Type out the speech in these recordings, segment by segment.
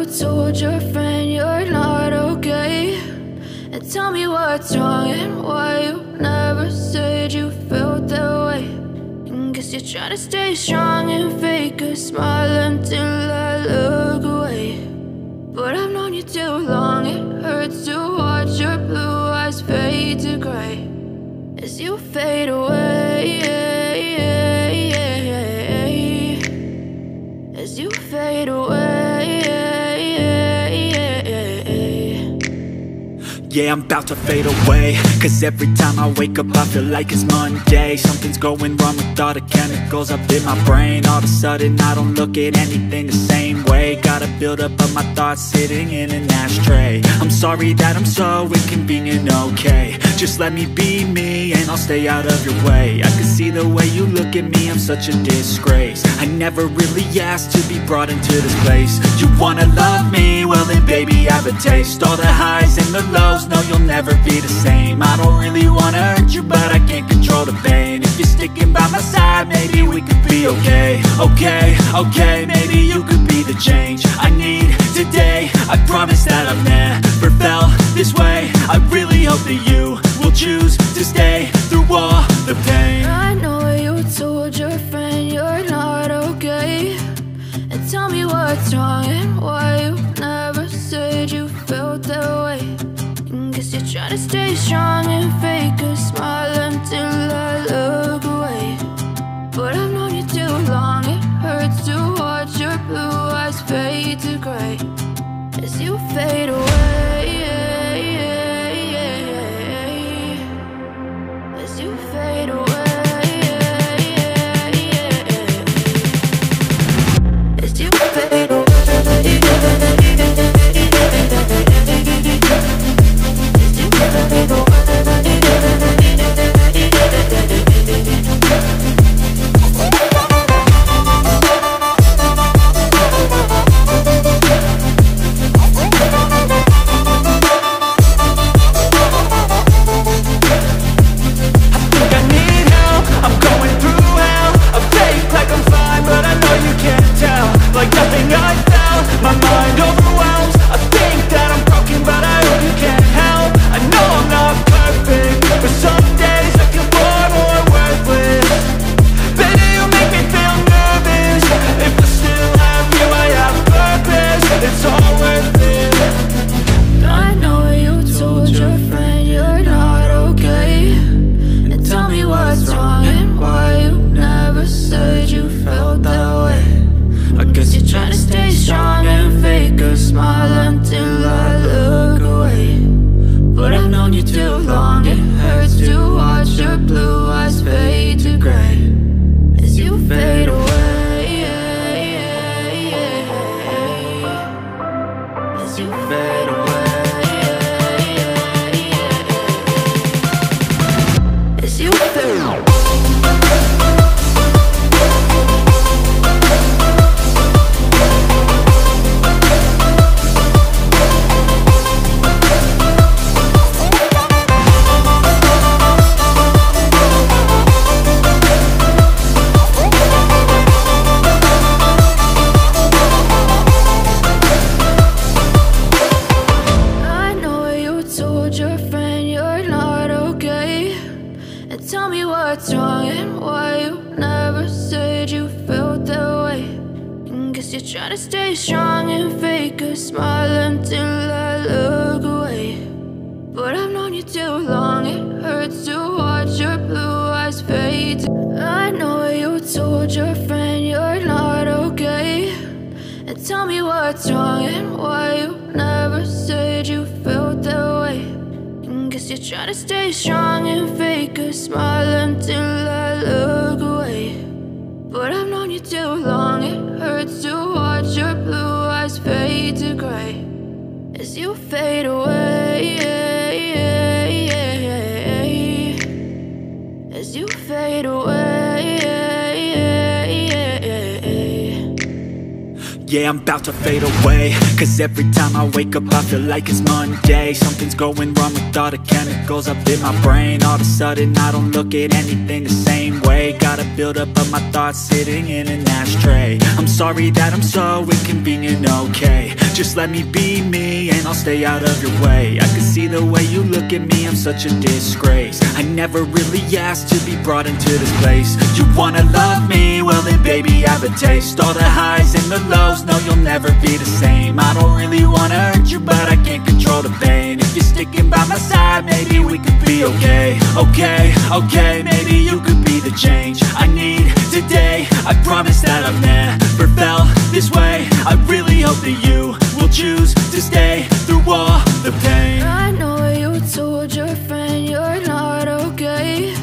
told your friend you're not okay, and tell me what's wrong and why you never said you felt that way. And guess you're trying to stay strong and fake a smile until I look away. But I've known you too long, it hurts to watch your blue eyes fade to gray as you fade away, as you fade away. Yeah, I'm about to fade away, cause every time I wake up I feel like it's Monday. Something's going wrong with all the chemicals up in my brain. All of a sudden I don't look at anything the same way. Got a buildup of my thoughts sitting in an ashtray. I'm sorry that I'm so inconvenient, okay. Just let me be me and I'll stay out of your way. I can see the way you look at me, I'm such a disgrace. I never really asked to be brought into this place. You wanna love me? Well then baby I have a taste. All the highs and the lows, no you'll never be the same. I don't really wanna hurt you but I can't control the pain. If you're sticking by my side maybe we could be okay. Okay, maybe you could be the change I need today. I promise that I've never felt this way. I really hope that you will choose to stay through all the pain. I know you told your friend you're not okay, and tell me what's wrong and why you never said you felt that way. And guess you're trying to stay strong and fake a smile until I look away. But I've known you too long, it hurts to watch your blue eyes fade to gray as you fade away, as you fade away, as you fade away. Like nothing I felt, my mind overwhelms. I think that I'm broken but I hope you can't help. I know I'm not perfect, but some days I feel far more worthless. Baby, you make me feel nervous. If I still have you, I have purpose. It's all worth it. I know you told your friend you're not okay, and tell me what's wrong and why you never said you felt that way. I guess you're trying to stay strong and fake a smile until I look away. But I've known you too long, it hurts to watch your blue eyes fade to gray as you fade away, as you fade away, as you fade away. What's wrong and why you never said you felt that way. And guess you're trying to stay strong and fake a smile until I look away. But I've known you too long, it hurts to watch your blue eyes fade. I know you told your friend you're not okay, and tell me what's wrong and why you never said you felt that way. Guess you're trying to stay strong and fake a smile until I look away. But I've known you too long, it hurts to watch your blue eyes fade to gray as you fade away, as you fade away. Yeah, I'm about to fade away, cause every time I wake up I feel like it's Monday. Something's going wrong with all the chemicals up in my brain. All of a sudden I don't look at anything the same way. Got a buildup of my thoughts sitting in an ashtray. I'm sorry that I'm so inconvenient, okay. Just let me be me and I'll stay out of your way. I can see the way you look at me, I'm such a disgrace. I never really asked to be brought into this place. You wanna love me? Well then baby, have a taste. All the highs and the lows, no you'll never be the same. I don't really wanna hurt you, but I can't control the pain. If you're sticking by my side, maybe we could be okay. Okay, okay, maybe you could be the change I need today. I promise that I've never felt this way. I really hope that you will choose to stay through all the pain. I know you told your friend you're not okay,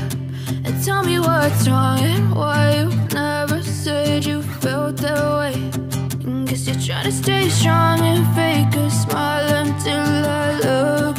and tell me what's wrong and why you never said you felt that way. And guess you're trying to stay strong and fake a smile until I look